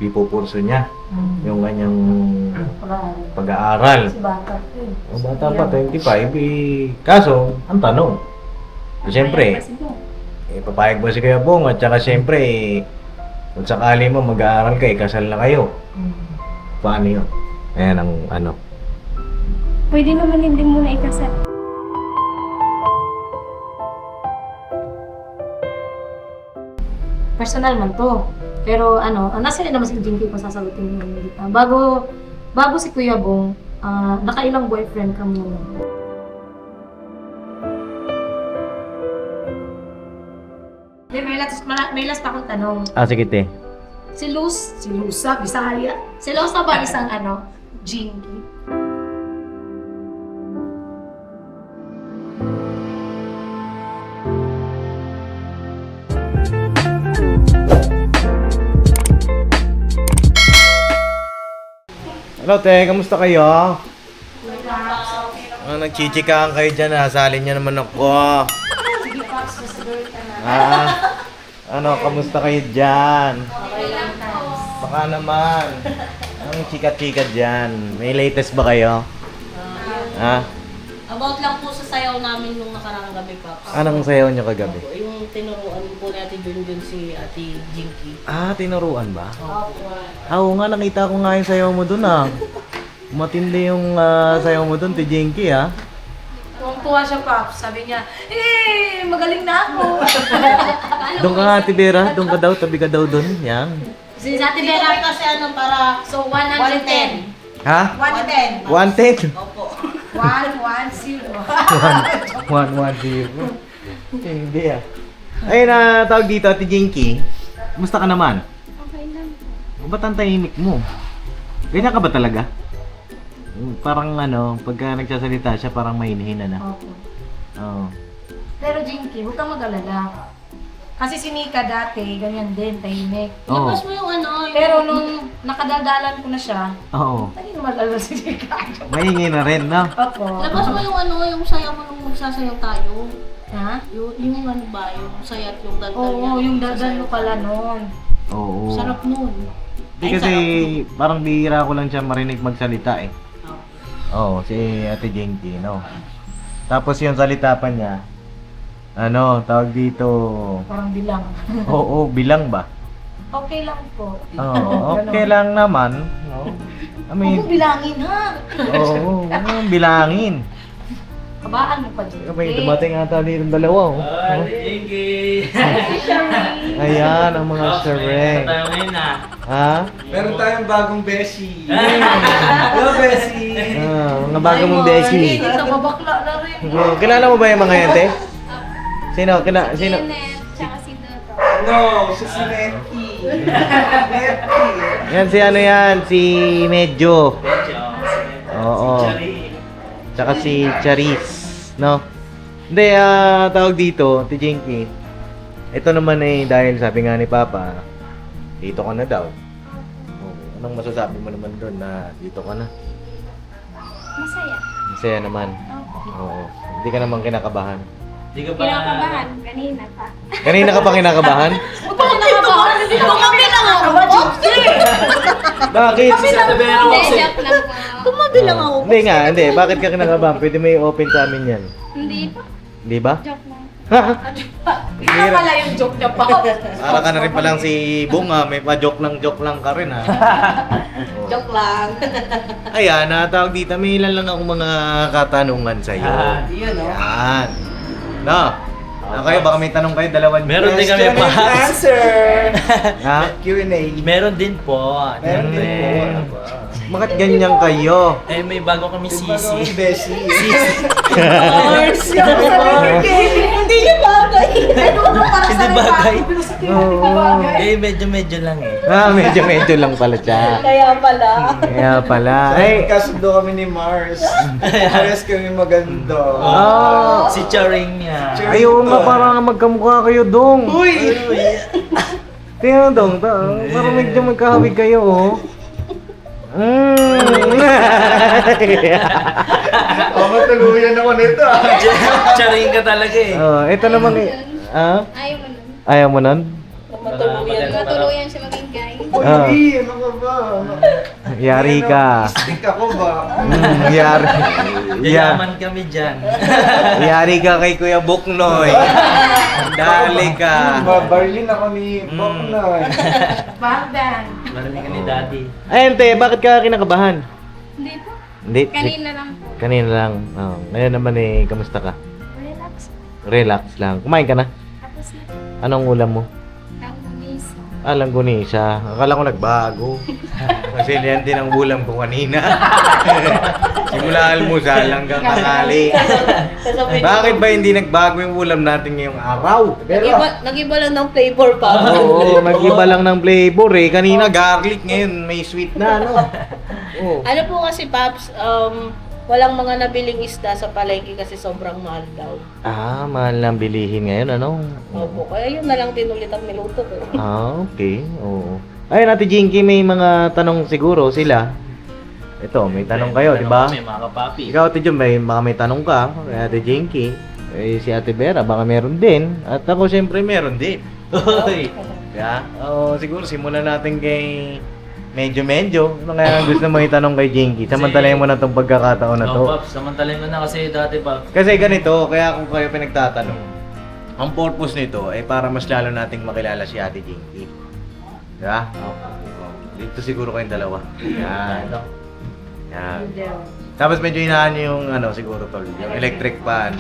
ipupurso niya yung kanyang Pag-aaral. pag-aaral. Si bata po eh. O bata pa, 25, kaso, ang tanong, siyempre, papayag ba si Kuya Bong? At saka siyempre, kung sakali mo mag-aaral ka, kasal na kayo. Paano yun? Ayan ang ano. Pwede naman hindi muna ikasal. Personal man to. Pero nasa rin naman si Jinky kung sasagutin mo. Bago si Kuya Bong, nakailang boyfriend ka muna? May last pa akong tanong. Sige te. Si Lusa, Bisaya. Si Lusa ba isang Jinky? Hello te, kamusta kayo? Nagchichikahan kayo dyan, nasalin niyo naman ako. Kamusta kayo dyan? Baka naman. Anong chika-chika dyan? May latest ba kayo? About lang po sa sayaw namin nung nakaraang gabi, Pops. Anong sayaw niyo kagabi? Yung tinuruan po ni Ate Junjun si Ate Jinky. Tinuruan ba? Opo. Oo nga, nakita ko nga yung sayaw mo dun Matindi yung sayaw mo dun, Jinky Tuwang-tuwa siya, Pops. Sabi niya, magaling na ako. Doon ka nga, Ate Vera. Doon ka daw, tabi ka daw dun. Yan. Si Ate Dito Vera, kasi para so 110. 110. Ha? 110. 110? Opo. 110. 110. Hindi Ayun tawag dito, Ate Jinky. Kumusta ka naman? Okay lang po. Ba't ang tahimik mo? Ganyan ka ba talaga? Parang pagka nagsasalita siya parang mahina na. Opo. Oo. Pero Jinky, huwag kang mag-alala. Kasi si Nika dati, ganyan din, tahimik. Oo. Labas mo yung Pero nung nakadaldalan ko na siya, Oo. hindi naman alala si Nika. Mahingi na rin, no? Opo. Labas mo yung yung sayaw mo nung magsasayaw tayo. Ha? Yung yung saya at yung daldal Oo, niya. yung daldal mo pala noon. Oo. Sarap nun. Di kasi parang bihira ko lang siya marinig magsalita Oo, si Ate Jinky, no? Tapos yung salita pa niya, tawag dito, Parang bilang. oo, bilang ba? Okay lang po. Oo, okay lang naman, no? I mean, Huwag mong bilangin ha! oo, bilangin. Kabaan mo pa, Jinky. Kapag dumating ata dito dalawa, Ayan, ang mga sireng. Meron tayong bagong beshi. Hello, beshi. Mga bago mong beshi. Hindi, nababakla na rin. Kilala mo ba yung mga yan, te? Sino? Sino? Janet, tsaka si Dodo. No, siya si Netty. Netty. Yan si yan, si Medyo. Oo. Tsaka si Charis, no? Hindi, tawag dito, Ate Jinky. Ito naman dahil sabi nga ni Papa, dito ka na daw. Anong masasabi mo naman doon na dito ka na? Masaya. Masaya naman. Oo. Hindi ka naman kinakabahan. Kinakabahan. Kanina pa. Kanina ka pa kinakabahan? Tumabi lang ako! Bakit? Hindi, joke lang po. Tumabi lang ako. Hindi nga, hindi. Bakit ka kinakabahan? Pwede mo i-open sa amin yan. Hindi pa. Di ba? Joke lang. Ika pala yung joke niya pa. Para ka na rin palang si Bong may pa-joke lang ka rin Joke lang. Ayan, tawag dito, may ilan lang akong mga katanungan sa iyo. Yun, no? Yan. No. Kayo, baka may tanong kayo, dalawan. Meron din kami Question pa. and answer. Ha? Q&A. Meron din po. Meron din po. Ano ba? Bakit ganyan kayo? May bago kami Yung bagong sisi. beshi. Hindi yung bagay. Hindi bagay. Oo. Medyo lang Medyo lang pala siya. Kaya pala. Kaya pala. Ay, kasundo kami ni Mars. Pares kami maganda. Oh. Si Charing niya. Ayaw nga, parang magkamukha kayo, Dong. Uy! Tingnan, Dong. Parang medyo magkahawig kayo, Matuluyan ako nito. Charing ka talaga Ito namang... Ayaw mo nun. Ayaw mo nun? Matuluyan. Matuluyan siya maging guy. Ah. hindi. Ano ka ba? Yari ka. Stick ako ba? Yari. Yayaman kami dyan. Yari ka kay Kuya Buknoy. Dali ka. Babarlin ako ni Boknoy. Bagdan. Marinig ka ni Daddy. Ayun, te, bakit ka kinakabahan? Hindi po. Hindi. Kanina lang po. Kanina lang. Oh, ngayon naman eh, kamusta ka? Relax. Relax lang. Kumain ka na? Tapos na. Anong ulam mo? Ang umis. Langgonisa. Akala ko nagbago. Kasi yan din ang ulam ko kanina. Simula almusal hanggang tanghali. Bakit ba hindi nagbago yung ulam natin ngayong araw? Nag-iba lang ng flavor pa. Oo, nag-iba lang ng flavor eh. Kanina garlic, ngayon may sweet na, ano? Oh. Ano po kasi, Paps, walang mga nabiling isda sa palengke kasi sobrang mahal daw. Ah, mahal na bilihin ngayon, ano? Opo, kaya yun na lang din ulit ang niluto ko. Ah, okay. Oo. Ayun, Ate Jinky, may mga tanong siguro sila. Ito, may tanong kayo, di ba? May mga kapapi. Ikaw, Ate Jun, baka may tanong ka. Kay Ate Jinky. Eh, si Ate Vera, baka meron din. At ako, siyempre, meron din. Hoy. Yeah? Oo, siguro, simulan natin kay medyo. Ano kaya gusto mo itanong kay Jinky? Samantalahin mo na itong pagkakataon na to. No, Pops, samantalin mo na kasi dati, Pops. Kasi ganito, kaya kung kayo pinagtatanong, ang purpose nito ay para mas lalo nating makilala si Ate Jinky. Diba? Dito siguro kayong dalawa. Yan. Yan. Tapos medyo inahan nyo yung ano siguro tol, yung electric fan.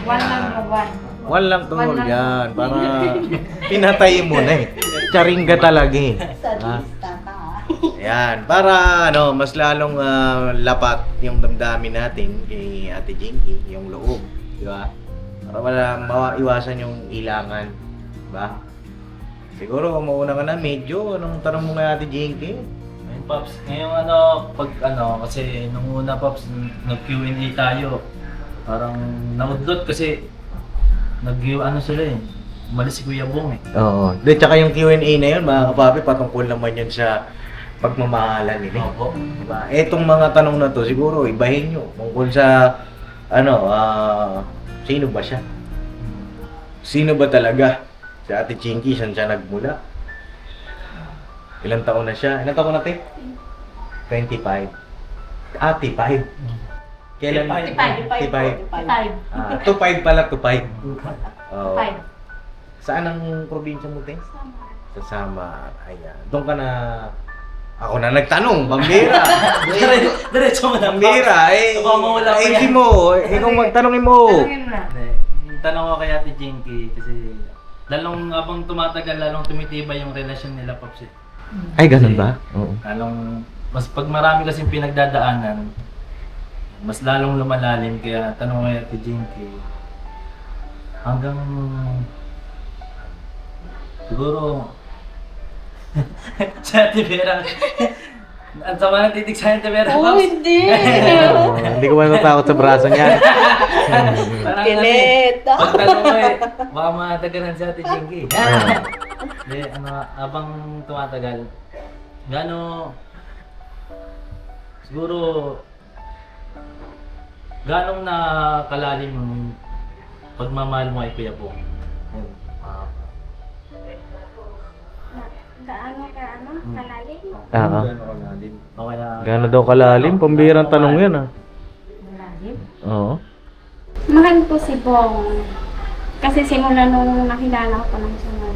One lang tol, One lang. yan. Para pinatay mo na eh. Charing ka talaga eh. Ha? Yan, para ano, mas lalong lapat yung damdamin natin kay Ate Jinky, yung loob, di ba? Para wala maiwasan yung ilangan, di ba? Siguro mauna ka na medyo, anong tanong mo kay Ate Jinky? Ayun, Pops. Ngayong kasi nung una, Pops, nag-Q&A tayo. Parang naudlot kasi sila eh. Umalis si Kuya Bong eh. Oo. De, tsaka yung Q&A na yun, mga kapapi, patungkol naman yun sa pagmamahalan nila. Opo. Diba? Etong mga tanong na to, siguro ibahin nyo tungkol sa, sino ba siya? Sino ba talaga? Si Ate Jinky, saan siya nagmula? Ilang taon na siya? Ilang taon na, te? 25. Ah, T5. Kailan? T5. 25 pala, 25. Oo. Saan ang probinsya mo, te? Sa Samar. Ayan. Doon ka na... Ako na nagtanong, Bambira. Diretso mo na, Pops. Bambira, Baka mawala ko yan. hindi mo. Ikaw magtanongin mo. Hindi. Yung tanong ko kay Ate Jinky kasi lalong habang tumatagal, lalong tumitibay yung relasyon nila, Pops. Ay, ganun ba? Oo. Lalong, mas pag marami kasing pinagdadaanan, mas lalong lumalalim. Kaya tanong ko kay Ate Jinky, hanggang siguro si Ate Vera, ang sama ng titig sa Ate Vera, Oh, Pops. hindi! Oo, hindi ko man natakot sa braso niya. Parang Kilit! pag tanong ko baka matagalan si Ate Jinky. Hindi, habang tumatagal, siguro, ganong na kalalim yung pagmamahal mo kay Kuya Bong? Gaano kalalim? Oo. Okay na. Gano'n daw kalalim? Pambirang tanong yan ah. Oo. Mahal ko si Bong. Kasi simula nung nakilala ko pa lang siya na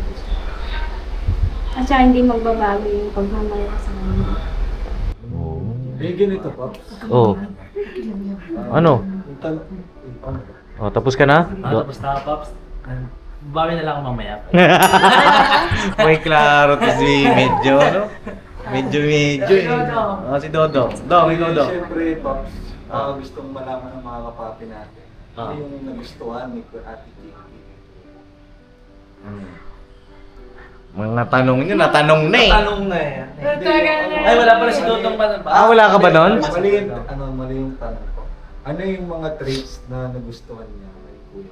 at siya hindi magbabago yung pagmamahal ko sa kanya. Eh, ganito, Pops. Oo. Ano? Yung tan- Oh, tapos ka na? Tapos na, Pops. Bawi na lang ako mamaya. May klaro to si medyo, no? Medyo eh. Oh, si Dodo. Dong, ikaw Dong. Siyempre, Pops, gustong malaman ng mga kapapi natin. Ano yung nagustuhan ni Ate Jinky? Mga tanong niyo, natanong na eh. Tanong na eh. Ay, wala pala si Dodong pa. Ah, wala ka ba nun? Mali yung tanong ko. Ano yung mga traits na nagustuhan niya kay Kuya?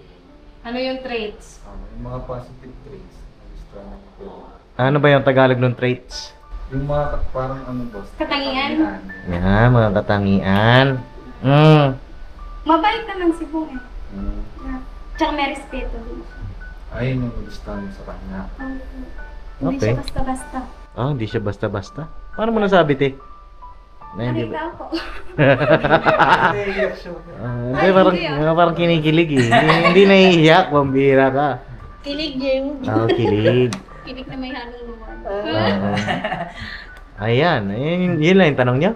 Ano yung traits? Yung mga positive traits na nagustuhan niya kay Kuya. Ano ba yung Tagalog ng traits? Yung mga parang boss? Katangian? Yan, mga katangian. Mabait naman si Bong eh. Hmm. Tsaka may respeto din siya. Ayun yung nagustuhan mo sa kanya. Hindi Okay. siya basta-basta. Ah, hindi siya basta-basta. Paano mo nasabi, te? Na hindi ba? Nakita ako. Naiiyak siya. Hindi, parang kinikilig eh. Hindi naiiyak, pambira ka. Kilig Jim. Kilig. Kilig na may halong luwan. Ayan, yun lang yung tanong niya.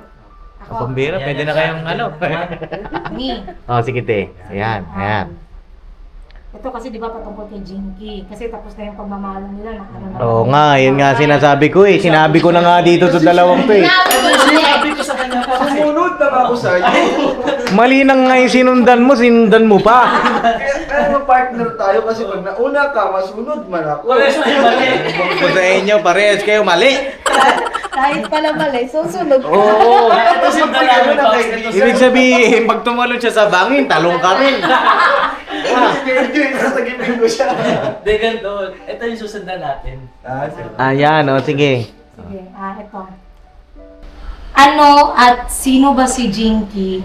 Ako. Pambira, pwede na kayong ano. Me. Sige, te. Ayan, ayan. Ito kasi di ba patungkol kay Jinky. Kasi tapos na yung pagmamahalan nila. Oo nga, yun nga sinasabi ko eh. Sinabi ko na nga dito sa dalawang to eh. Sinabi ko sa kanya pa kasi. Sumunod na ba ako sa'yo? Mali na nga yung sinundan mo pa. Kaya mag-partner tayo kasi pag nauna ka, masunod man ako. Pares na yung mali. Kung sa inyo, parehas kayo mali. Kahit pala mali, susunod ka. Oo. Ito si Dalaman Pops. Ito Ibig sabihin, pag tumalon siya sa bangin, talong ka rin. Medyo inasagipin ko siya. Hindi, ganito. Ito yung susundan natin. Ayan, sige. Sige, ito. Ano at sino ba si Jinky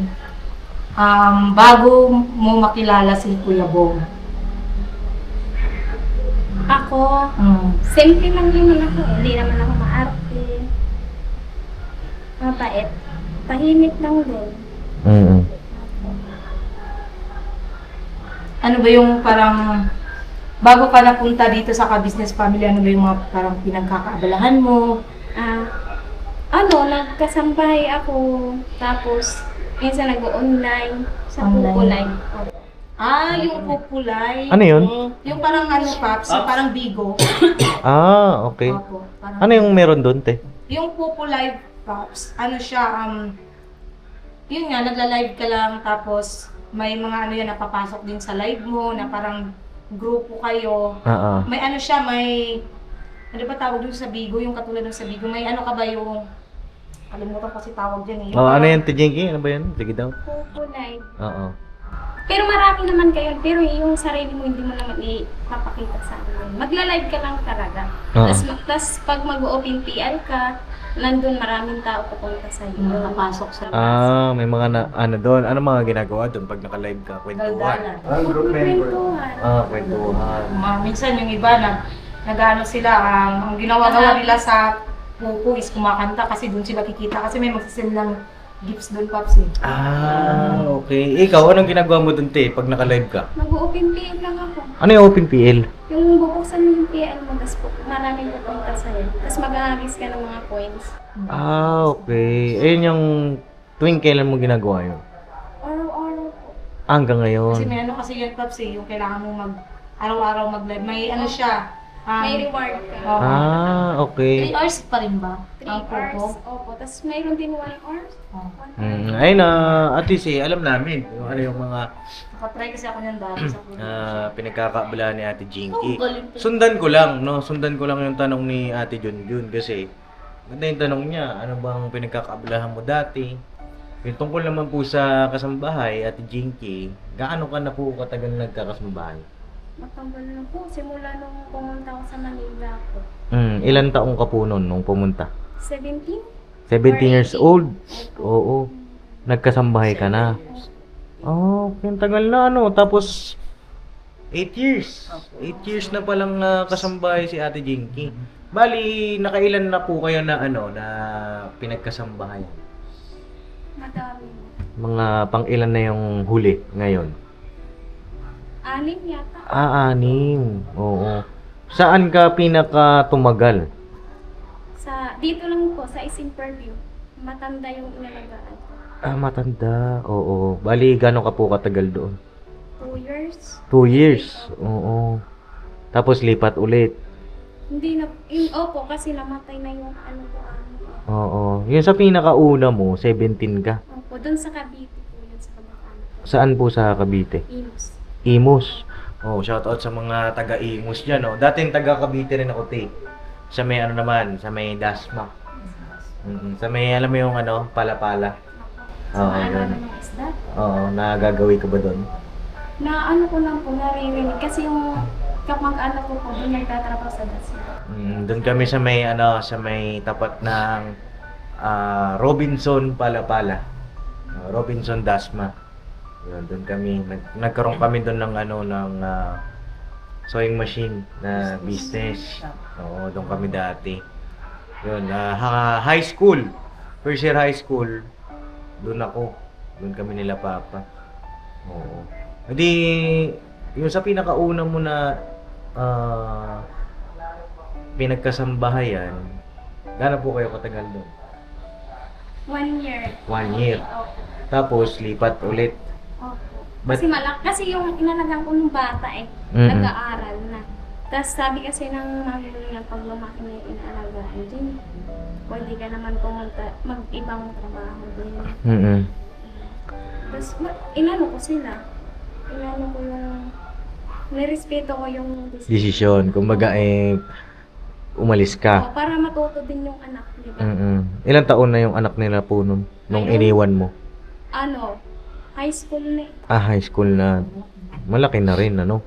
bago mo makilala si Kuya Bong? Ako, Mm. simple lang naman ako. Hindi naman ako maarte. Mabait. Tahimik lang din. Ano ba yung parang bago ka napunta dito sa ka-business family, ano ba yung mga parang pinagkakaabalahan mo? Nagkasambahay ako. Tapos, minsan nag-online sa Online. Kukulay. Yung Pupulay. Ano yun? Yung parang Paps, yung parang Bigo. Okay. Opo, parang Ano yung meron doon, te? Yung Pupulay Paps, ano siya, yun nga, nagla-live ka lang, tapos may mga ano yan, napapasok din sa live mo, na parang grupo kayo. May ano siya, may, ano ba tawag doon sa Bigo, yung katulad ng sa Bigo, may ano ka ba yung, kalimutan ko kasi tawag dyan eh. Yung Ano parang- yan, te Jinky? Ano ba yan? Sige daw. Kukulay. Oo. Pero marami naman kayo. Pero yung sarili mo, hindi mo naman ipapakita sa amin. Magla-live ka lang talaga. Oo. Tapos pag mag-open PL ka, nandun maraming tao pupunta sa iyo. Nakapasok sa May mga ano doon. Ano mga ginagawa doon pag naka-live ka? Kwentuhan. daldalan. Ang group member. Kwentuhan. Kwentuhan. Minsan yung iba nag-ano sila, ang ginawa nila sa pupo is kumakanta kasi doon sila kikita kasi may magsisend ng gifts doon, Paps eh. Okay. Ikaw, anong ginagawa mo doon, te, pag naka-live ka? Mag-open PL lang ako. Ano yung Open PL? Yung bubuksan mo yung PL mo, tapos maraming pupunta sa'yo. Tapos mag-aagis ka ng mga coins. Okay. Ayun yung tuwing kailan mo ginagawa yun? Araw-araw po. Hanggang ngayon. Kasi may ano kasi yun, Paps eh, yung kailangan mo araw-araw mag-live. May ano siya. May reward ka. Okay. 3 hours pa rin ba? 3 Ang hours. pupo? Opo. Tapos mayroon din 1 hours. Ayun at least alam namin yung ano yung mga Nakatry kasi ako niyan dati sa pupo. pinagkakaabalahan ni Ate Jinky. galing pa. Sundan ko lang yung tanong ni Ate Junjun kasi ganda yung tanong niya, ano bang pinagkakaabalahan mo dati? Yung tungkol naman po sa kasambahay, Ate Jinky, gaano ka na po katagal nagkakasambahay? Matagal na po. Simula nung pumunta ako sa Manila po. Ilan taong ka po nun nung pumunta? 17? 17 years old? Opo. Oo. Nagkasambahay ka na. Okay, ang tagal na ano. Tapos 8 years. 8 years na palang kasambahay si Ate Jinky. Bali, nakailan na po kayo na ano na pinagkasambahay? Madami. Mga pang-ilan na yung huli ngayon? 6 yata. 6. Oo. Saan ka pinaka tumagal? Dito lang po, sa Isimperview. Matanda yung inalagaan ko. Matanda. Oo. Bali, gano'n ka po katagal doon? 2 years. 2 years. Oo. Tapos lipat ulit. Hindi na, opo, kasi namatay na yung ano ko. Oo. Yung sa pinakauna mo, 17 ka. Opo, dun sa Cavite po yun, sa Kabatan po. Saan po sa Cavite? Imus. Imus. Oh, shoutout sa mga taga Imus diyan, no. Dating taga Cavite rin ako, te. Sa may ano naman, sa may Dasma. Sa may alam mo yung ano, Pala-Pala. Sa Oo, ano yun. ng isda. Oo, nagagawi ka ba doon? Na ano ko lang po, naririnig. Kasi yung kapag-ano ko po, doon nagtatrabaho sa Dasma. Doon kami sa may ano, sa may tapat ng Robinson Pala-Pala. Robinson Dasma. Yun, doon kami nagkaroon kami doon ng ano ng sewing machine na business. Oo, doon kami dati. Yun, high school. First year high school. Doon ako. Doon kami nila papa. Oo. Hindi, yung sa pinakauna mo na pinagkasambahayan, gano'n po kayo katagal doon? 1 year. 1 year. Opo. Tapos, lipat ulit. Opo. But- Kasi yung inalagaan ko nung bata Mm-mm. nag-aaral na. Tapos sabi kasi ng mami ko na pag lumaki na yung inaalagaan din, pwede ka naman pumunta, mag-ibang trabaho din. Mm-mm. Tapos inano ko sila. Inano ko yung, nirespeto ko yung Desisyon. Kumbaga, umalis ka. Para matuto din yung anak, di ba? Mm-mm. Ilang taon na yung anak nila po nung Ayun. iniwan mo? Ano, high school na eh. High school na. Malaki na rin, ano?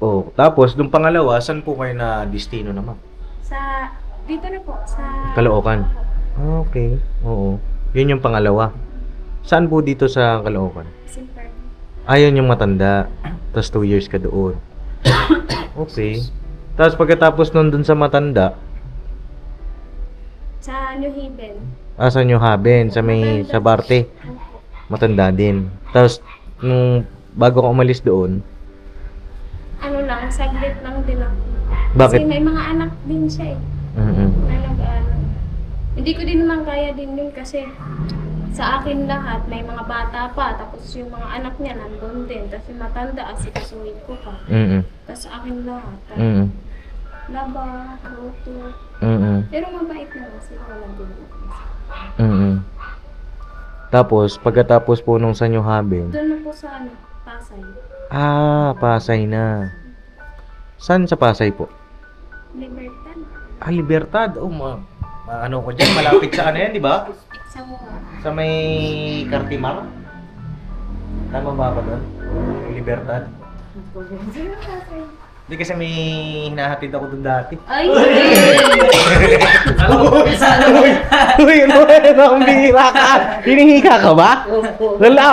Oh, tapos, nung pangalawa, saan po kayo na destino naman? Dito na po, sa... Caloocan. Okay, oo. Yun yung pangalawa. Saan po dito sa Caloocan? Simper. Ayun yung matanda. Tapos 2 years ka doon. Okay. Tapos pagkatapos nun dun sa matanda, Sa New Haven. asan yung Haben? Sa Barte. Matanda din. Tapos, nung bago ka umalis doon, Ano lang, saglit lang din ako. bakit? Kasi may mga anak din siya eh. Mm-mm. Na nag-ano. Hindi ko din naman kaya din yun kasi sa akin lahat, may mga bata pa, tapos yung mga anak niya nandun din. Tapos yung matanda, asikasuhin ko pa. Mm-mm. Tapos sa akin lahat. Mm-mm. Laba, luto. Mm-mm. Pero mabait naman sila, wala din. Mm-mm. Tapos, pagkatapos po nung sa New Haben, Doon na po sa ano, Pasay. Pasay na. Saan sa Pasay po? Libertad. Libertad. Oh, ano ko dyan, malapit sa ano yan, di ba? Sa mga. Sa may Cartimar? Tama ba ako doon? Libertad? Hindi kasi may hinahatid ako doon dati. Ay! Uy, ang bihira ka! Hinihika ka ba? Wala!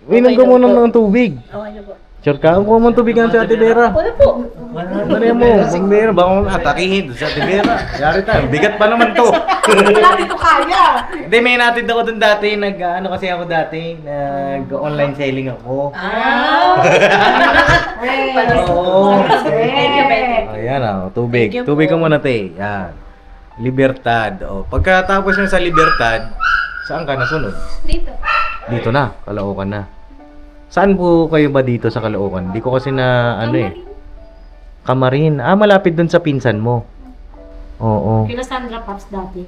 Minom ka muna ng tubig. Okay na po. Sure ka? Ang kuha mong tubig ng sa Ate Vera. Wala po. Ano mo? Kung meron, baka mong atakihin doon sa Ate Vera. Yari tayo. Bigat pa naman to. Wala dito kaya! Hindi, may natid ako doon dati. Ano kasi ako dati? Nag-online selling ako. Oo. Thank you, Bete. Ayan tubig. Thank you Tubig ka po. muna, te. Yan. Libertad. Pagkatapos yung sa Libertad, saan ka nasunod? Dito. Dito na, Caloocan na. Saan po kayo ba dito sa Caloocan? Di ko kasi na Camarin. Malapit dun sa pinsan mo. Oo. Kila Sandra Paps dati.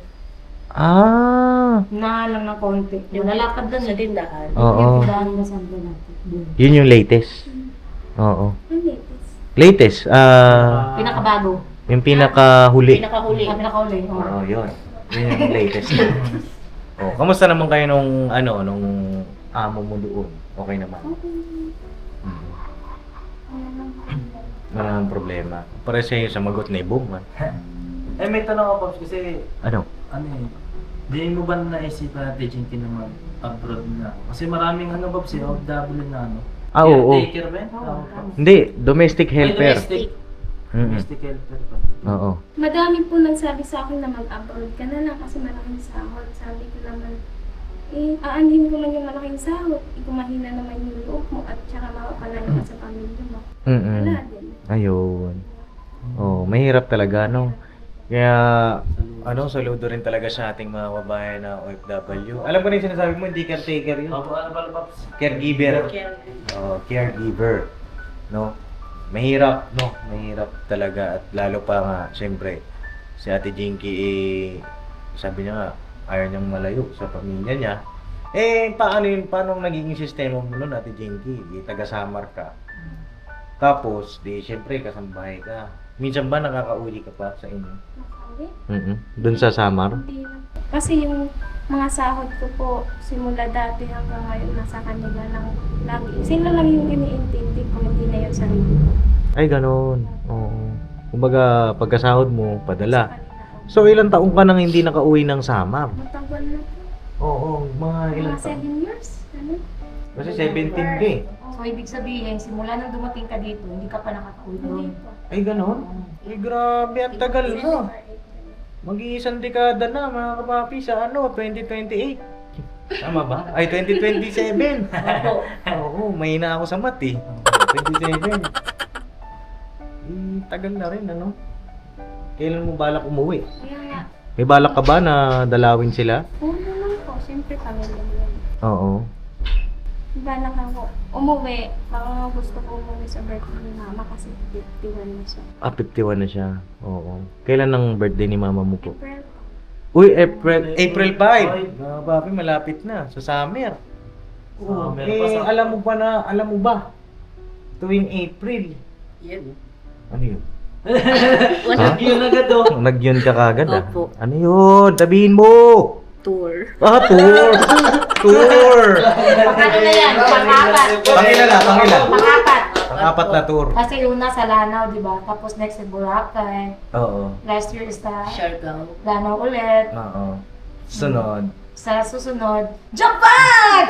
Na lang ng konti. Yung Lalakad doon sa tindahan. Oo. Dahil na Sandra natin. Doon. Yun yung latest. Oo. Ang latest. Latest. Pinakabago. Yung pinakahuli. Pinakahuli. Pinakauli. Oo, yun. Yun yung latest. Kamusta naman kayo nung amo mo doon? Okay naman. Wala nang problema. Para siya yung samagot na ibong man. May tanong ako, Pops, kasi Ano? di mo ba naisipan na teaching ka naman abroad na? Kasi maraming Pops, OFW na Oo. Caretaker ba yun? Hindi, domestic helper. Domestic. Mm-mm. Domestic helper pa. Oo. Madami po nagsabi sa akin na mag-abroad ka na lang kasi malaking sahod. Sabi ko naman, aanhin ko man yung malaking sahod. Kumahina naman yung loob mo at saka mapapalayo ka sa pamilya mo. Mm-mm. Wala din. Ayun. Mahirap talaga, no? Kaya, saludo rin talaga sa ating mga kabayan na OFW. Alam ko na yung sinasabi mo, hindi caretaker yun. Ano pala, Pops? Caregiver. Care. Caregiver. No? Mahirap, no? Mahirap talaga. At lalo pa nga, siyempre, si Ate Jinky, sabi niya nga, ayaw niyang malayo sa pamilya niya. Paano nagiging sistema mo nun, Ate Jinky? Taga-Samar ka. Tapos, siyempre, kasambahay ka. Minsan ba nakakauwi ka pa sa inyo? Nakauwi? Doon sa Samar? Hindi na. Kasi yung mga sahod ko po, simula dati hanggang ngayon, nasa kanila lang lagi. Sila lang yung iniintindi ko, hindi na yung sarili ko. Ay, gano'n. Oo. Kumbaga, pagkasahod mo, Sa padala. kanila. So, ilang taong ka nang hindi nakauwi ng Samar? Matagal na po. Oo, mga ilang Mga taon. 7 years. Ano? Kasi 17 ka eh. So, ibig sabihin, simula nang dumating ka dito, hindi ka pa nakakauwi doon. Hindi po. Ay, gano'n? Ay, grabe, ang tagal na. Mag-iisang dekada na mga kapapi sa 2028. Tama ba? Ay, 2027. Opo. Oo, mahina ako sa math eh. 27. Tagal na rin, ano? Kailan mo balak umuwi? Kaya nga, May balak ka ba na dalawin sila? oo naman po, siyempre pamilya mo yan. Oo. Balak ako umuwi, baka gusto ko umuwi sa birthday ni mama kasi 51 na siya. 51 na siya. Oo. Kailan ang birthday ni mama mo po? April. Uy, April 5. Mga papi, malapit na. Sa summer. Oo. Meron pa sa... Alam mo ba? Tuwing April. Yan. Ano yun? Yun agad oh. Nagyun ka kagad ah. Opo. Ano yun? Sabihin mo! Tour. Ah, tour! Tour! Ano na yan? Pang-apat. Pang-apat. Pang-apat na tour. Kasi una sa Lanao, di ba? Tapos next sa Boracay. Oo. Last year is sa Siargao. Lanao ulit. Oo. Sunod. Sa susunod, Japan!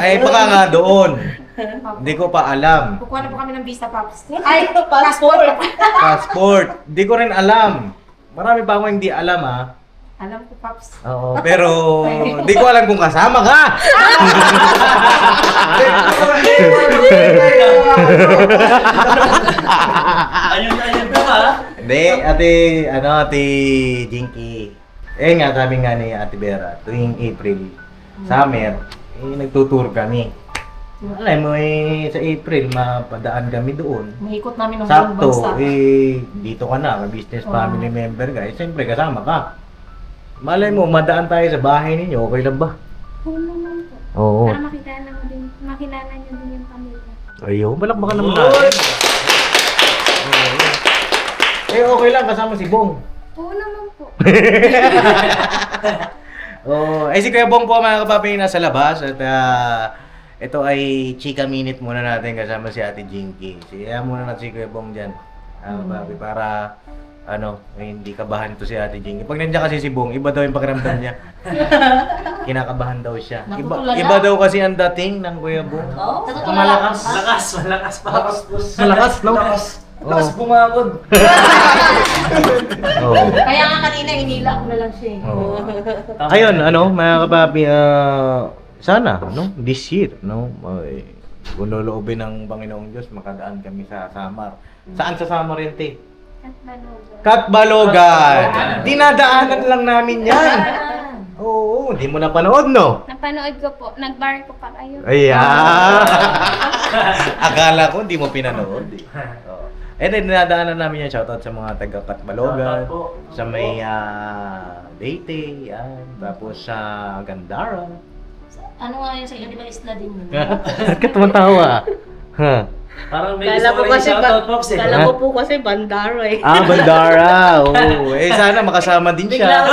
Ay, baka nga doon. Hindi ko pa alam. Kukuha na po kami ng visa, Pops. Ay, passport! Passport. Hindi ko rin alam. Marami pa akong hindi alam ha. Alam ko, Pops. Oo, pero hindi ko alam kung kasama ka. Ayun ka ha. Hindi, ate Jinky. Nga, sabi nga ni Ate Vera, tuwing April, summer, nagtutour kami. Alam mo sa April, mapadaan kami doon. Mahikot namin ng buong Sakto, bansa. dito ka na, business family member ka, siyempre kasama ka. Malay mo, madaan tayo sa bahay ninyo, okay lang ba? Oo naman po. Oo. Para makilala niyo din yung pamilya. Ayun, balakbakan naman natin. Oo. Okay lang, kasama si Bong. Oo naman po. Si Kuya Bong po mga kapapi nasa labas at ito ay chika minute muna natin kasama si Ate Jinky. Siya muna natin si Kuya Bong dyan. Kapapi, para hindi kabahan to si Ate Jinky. Pag nandiyan kasi si Bong, iba daw yung pakiramdam niya. Kinakabahan daw siya. Natutulala. Iba daw kasi ang dating ng Kuya Bong. Oh? Malakas. Malakas pa. Malakas, no? Lakas bumagod. Oo. Kaya nga kanina, inila ko na lang siya. Oo. Ayun, mga kapapi, sana, this year, kung loloobin ng Panginoong Diyos, makadaan kami sa Samar. Saan sa Samar yun, te? At Balogan. Katbalogan! Dinadaanan lang namin yan! Oo, hindi mo napanood, no? Napanood ko po, nag-bar ko pa kayo. Ayan! Akala ko hindi mo pinanood, eh. Oo. Then, dinadaanan namin yan. Shoutout sa mga taga Katbalogan, sa may Leyte, yan. Tapos sa Gandara. Ano nga yun sa iyo, di ba isla din yun? Bakit tumatawa? Ha? Parang may Kala gusto ko ko rin kasi shoutout Pops eh. Kala ko po kasi Bandara eh. Bandara. Oo. Sana makasama din siya.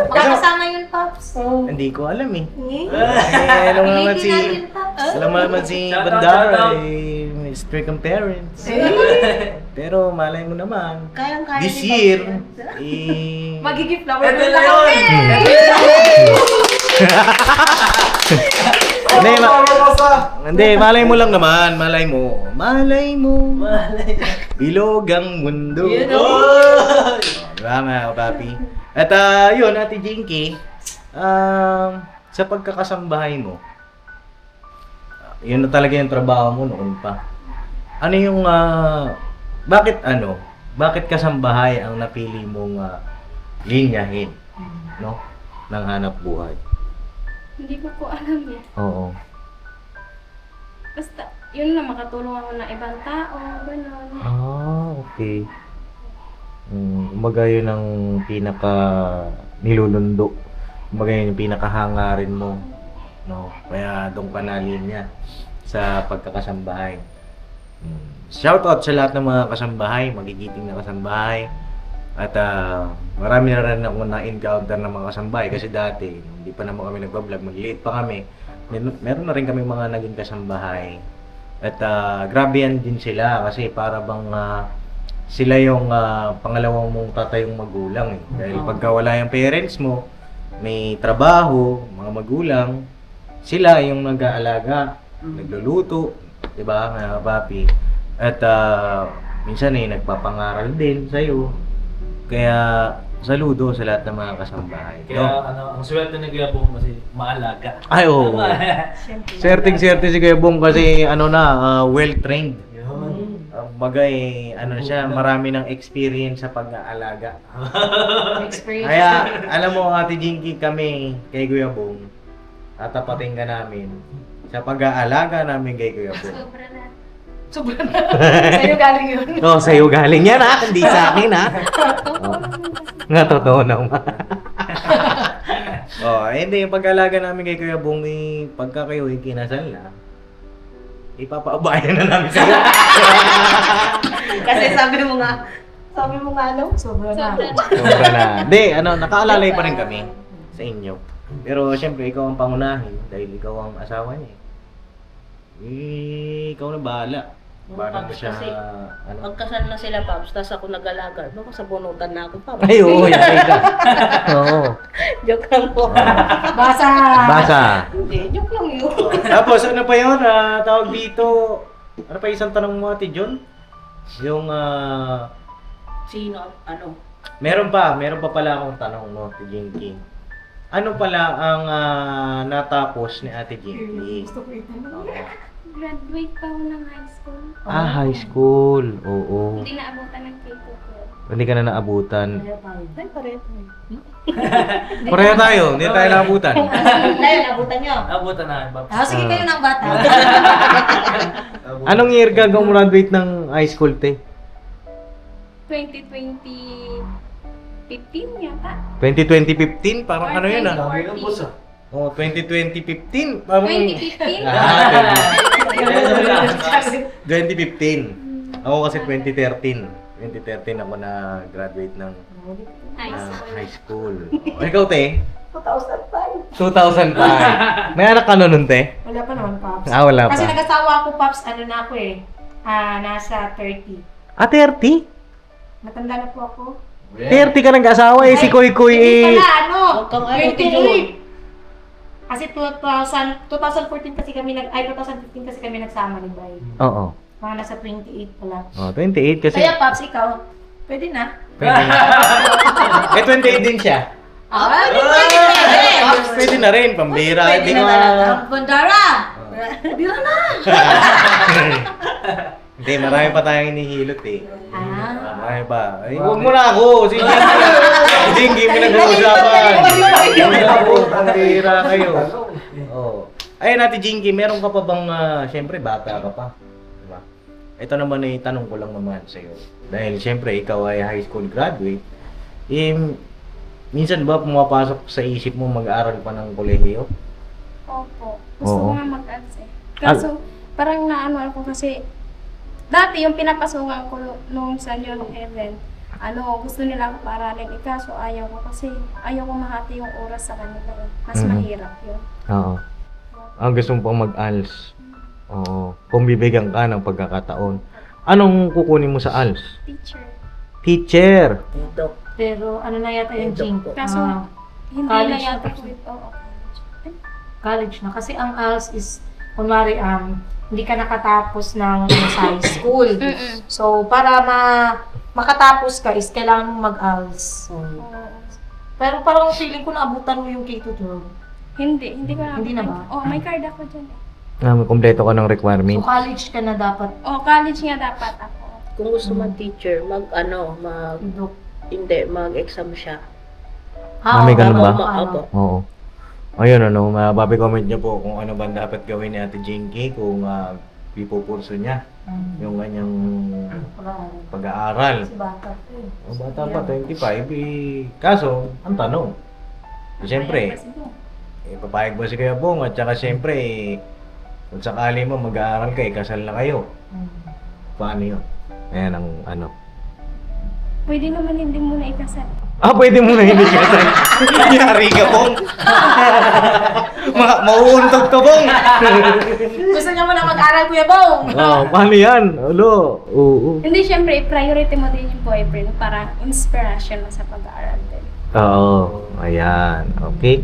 Makakasama yun, Pops. Hindi ko alam eh. Eh, Alam mo naman pilitin natin, Pops. Alam mo naman si Shoutout, Bandara shoutout. may strict ang parents. Pero malay mo naman. Kayang-kaya This ni year, Pops Magiging flower Ito girl na na yun! kami! Hindi, hindi, malay mo lang naman. Malay mo. Bilog ang mundo. Yun, Diba mga kapapi? At yun, Ate Jinky, sa pagkakasambahay mo, yun na talaga yung trabaho mo noon pa. Ano yung, bakit kasambahay ang napili mong linyahin, no? Ng hanap buhay? Hindi ko po alam eh. Oo. Basta, yun lang, makatulong ako ng ibang tao, gano'n. Okay. Kumbaga yun ang pinaka nilulundo. Kumbaga yun yung pinakahangarin mo. No? Kaya doon ka nalinya sa pagkakasambahay. Shoutout sa lahat ng mga kasambahay, magigiting na kasambahay. At marami na rin ako na-encounter ng mga kasambahay kasi dati, hindi pa naman kami nagpa-vlog, magliit pa kami. Meron na rin kami mga naging kasambahay. At grabe yan din sila kasi para bang sila yung pangalawang mong tatayong magulang eh. Dahil pagka wala yung parents mo, may trabaho, mga magulang, sila yung nag-aalaga, nagluluto, 'di ba, mga papi? At minsan nagpapangaral din sa'yo. Kaya saludo sa lahat ng mga kasambahay. Kaya ang swerte ni Kuya Bong kasi maalaga. Ay, oo. Siyempre. Swerte si Kuya Bong kasi well-trained. Yun. Bagay, siya, marami ng experience sa pag-aalaga. Experience. Kaya, alam mo, Ate Jinky, kami kay Kuya Bong, tatapatin ka namin sa pag-aalaga namin kay Kuya Bong. Sobra na. Sobra na. Sa'yo galing yun. No, sa'yo galing yan ha, hindi sa akin ha. Nga, totoo naman. Hindi, yung pag-aalaga namin kay Kuya Bong, pagka kayo kinasal na, ipapaabayan na namin sa'yo. Kasi sabi mo nga ano? Sobra na. Sobra na. Sobra na. Hindi, nakaalalay pa rin kami sa inyo. Pero syempre, ikaw ang pangunahin dahil ikaw ang asawa niya. Ikaw na bahala. Bahala mo siya, Kasi magkasal na sila, Paps, tapos ako nag-alaga. Baka sa bunutan na ako, Paps. Ay, oo, yan ka. Oo. Joke lang po. Basa. Basa. Hindi, joke lang yun. Tapos, ano pa yun? Tawag dito, ano pa isang tanong mo, Ate John? Yung, Sino? Ano? meron pa pala akong tanong mo, Ate Jinky. Ano pala ang natapos ni Ate Jinky? Gusto ko itanong. Graduate pa ako ng high school. High school. Oo. Hindi naabutan ng K-12. Hindi ka na naabutan. Ay, pareho. Pareho tayo, hindi tayo naabutan. Ngayon, abutan nyo. Abutan na, Paps. Sige kayo ng bata. Anong year ka graduate ng high school, te? 2015 yata. 2015? Parang Or ano yun 2014. Oh, 2015? Parang... 2015? 2015. Ako kasi 2013. 2013 ako na-graduate ng high school. Oh, ikaw, te? 2005. May anak ka na nun, te? Wala pa naman, Pops. Wala pa. Kasi nag-asawa ako, Pops, na ako nasa 30. 30? Matanda na po ako. 30 ka nag-asawa si Kuy Kuy Hindi pala, Huwag kang 28. Kasi 2014 kasi kami 2015 kasi kami nagsama ni Bay. Oo. Mga nasa 28 pala. Oh, 28 kasi... Kaya, Pops, ikaw, pwede na. Pwede na. 28 din siya. Pwede na rin, pambira. Pwede na talaga. Bandara! Bira na! Hindi, marami pa tayong hinihilot eh. Marami pa. Ay, huwag mo na ako! Si Jinky, pinag-uusapan. Pambira kayo. Oh. Ayun, Ate Jinky, meron ka pa bang, siyempre, bata ka pa. Diba? Ito naman ay tanong ko lang naman sa'yo. Dahil siyempre, ikaw ay high school graduate. Minsan ba pumapasok sa isip mo mag-aaral pa ng kolehiyo? Opo. Gusto Oo. ko nga mag-ads eh. Kaso, parang naano ako kasi, dati yung pinapasungan ko nung sa New Heaven, gusto nila ako paaralin. Kaso ayaw ko kasi ayaw ko mahati yung oras sa kanila eh. Mas mahirap yun. Oo. Ang gusto mo pang mag-ALS. Oo. Kung bibigyan ka ng pagkakataon. Anong kukunin mo sa ALS? Teacher. Teacher! Dok. Pero ano na yata yung Jinko? Kaso, hindi college na yata na ko ito. college na. Kasi ang ALS is, kunwari, hindi ka nakatapos ng sa high school. So, para makatapos ka is kailangan mong mag-ALS. Pero parang feeling ko naabutan mo yung K-12. Hindi ko na. Hindi na ba? Oh, may card ako dyan eh. May kompleto ka ng So, requirement. college ka na dapat. College nga dapat ako. Kung gusto mag-teacher, mag-exam siya. May ganun ba? Opo. Oo. Ayun, mababi comment niyo po kung ano ba dapat gawin ni Ate Jinky kung ipupurso niya yung kanyang pag-aaral. Si bata ko eh. O bata pa, 25. Kaso, ang tanong, siyempre, papayag ba si Kuya Bong? At saka siyempre, kung sakali mo mag-aaral ka, kasal na kayo. Paano yun? Ayan ang ano. Pwede naman hindi mo na ikasal. Pwede mo na hindi kasal. Yari ka, Bong. Mauuntog ka, Bong. Gusto niya mo na mag-aral, Kuya Bong! Paano yan? Oo. Hindi, syempre, priority mo din yung boyfriend para inspiration mo sa pag-aaral din. Oo. Ayan. Okay.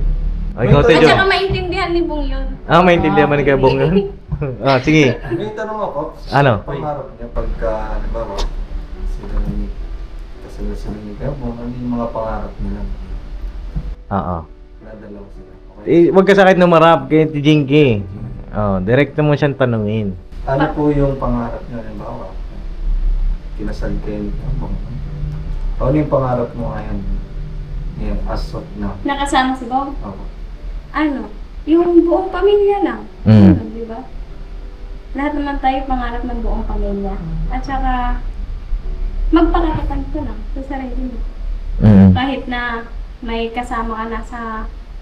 Ikaw, At Tejo. saka maintindihan ni Bong yun. Maintindihan man ni Kuya Bong yun? Sige. May tanong ako. Ano? Pangarap niya pagka, halimbawa, sila ni kasal ni Gabong, ano yung mga pangarap nila? Oo. Nadalaw sila. Okay. Huwag ka sakit na marap kay Jinky. Direct mo siyang tanungin. Ano po yung pangarap niya, halimbawa? Kinasal kayo ni Gabong. Ano yung pangarap mo ngayon? Ngayon, as of now. Nakasama si Bob? Oo. Ano? Yung buong pamilya lang. Mm. Ano, di ba? Lahat naman tayo pangarap ng buong pamilya. At saka, magpakakatan ko lang sa sarili mo. Mm. Kahit na may kasama ka na sa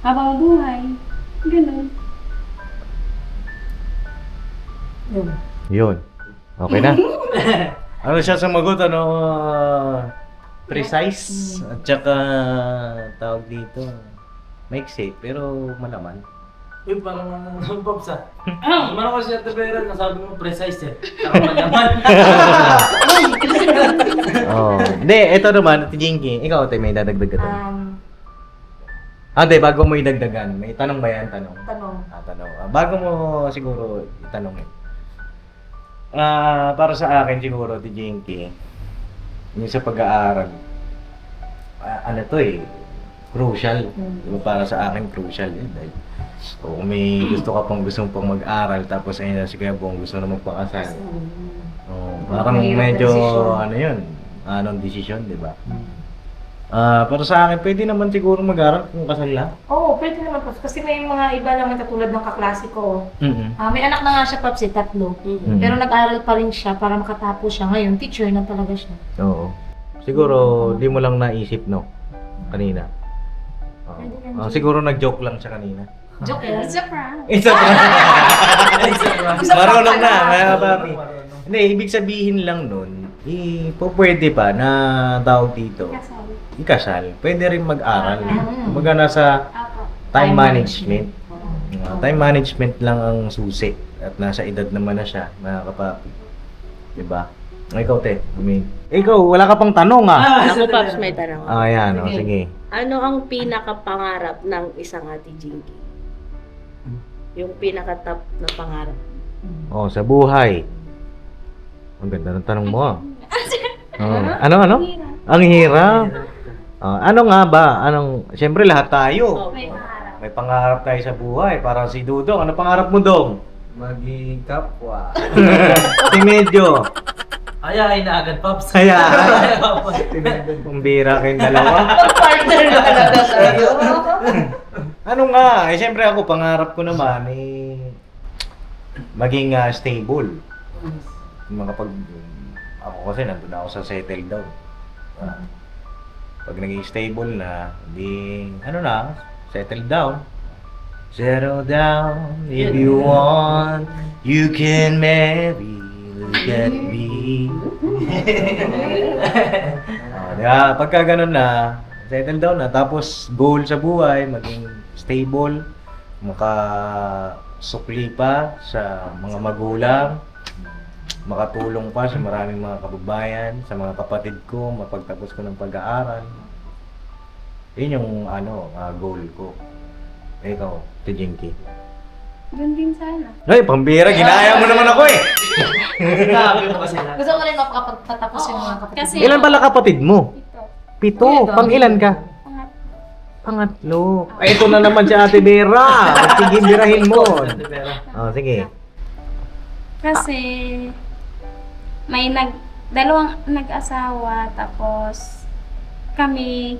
habang buhay, ganun. Yun. Okay na? Ano siya sumagot? Ano? Precise? At saka tawag dito. Maiksi, pero malaman. Uy, parang Pops ah. Naman ako si Ate Vera, nasabi mo precise eh. Parang malaman. Hindi, ito naman, Ate Jinky. Ikaw, Ate, may dadagdag ka to. Hindi, bago mo idagdagan. May tanong ba yan? Tanong. Tanong. Bago mo siguro itanongin. Para sa akin siguro, Ate Jinky, yung sa pag-aaral, ano to crucial. Diba, para sa akin, crucial yun. Dahil, kung may gusto ka gustong pang mag-aral, tapos ayun na si Kuya Bong gusto na magpakasal. Parang medyo, ano yun, anong desisyon, di ba? Para sa akin, pwede naman siguro mag-aral kung kasal lang. Oo, pwede naman, Pops. Kasi may mga iba naman katulad ng kaklase ko. May anak na nga siya, Pops, 3. Pero nag-aral pa rin siya para makatapos siya. Ngayon, teacher na talaga siya. Oo. Siguro, di mo lang naisip, no? Kanina. Siguro nag-joke lang siya kanina. Joke lang. Surprise! Isa Marunong na, mga papi. Hindi, ibig sabihin lang nun, pwede pa na tawag dito, Kasal. ikasal. Pwede rin mag-aral. Kumbaga nasa Apo. time management. Time management lang ang susi. At nasa edad naman na siya, mga kapapi. Diba? Ikaw, Te. Ikaw, wala ka pang tanong Ako, Pops, may tanong. Ayan, sige. Ano ang pinakapangarap ng isang Ate Jinky? Yung pinaka-top na pangarap. Sa buhay. Ang ganda ng tanong mo. Ano? Ang hirap. Ano nga ba? Siyempre lahat tayo. May pangarap. May pangarap tayo sa buhay. Parang si Dudong. Ano pangarap mo, Dong? Maging kapwa. Si Medyo. Ayahin na agad, Pops. Kaya, kumbira kayong dalawa. Partner na talaga tayo. Ano nga, siyempre ako, pangarap ko naman, maging stable. Ako kasi nandun ako sa settle down. Pag naging stable na, settle down. Settle down, if you want, you can marry. Look at me. Diba? Pagka ganun na, settle down na, tapos goal sa buhay, maging stable, makasukli pa sa mga magulang, makatulong pa sa maraming mga kababayan, sa mga kapatid ko, mapagtapos ko ng pag-aaral. Yun yung goal ko. Ikaw, Tijinky. Doon din sana. Ay, pambira, ginaya mo naman ako eh! Sinabi mo kasi lahat. Gusto ko rin mapapatapos yung mga kapatid. Kasi, Ilan pala kapatid mo? ito, 7. Pang ilan ka? pangat. Pangatlo. Ito na naman si Ate Vera. Sige, birahin mo. Ate Vera. Sige. Kasi, may dalawang nag-asawa, tapos kami,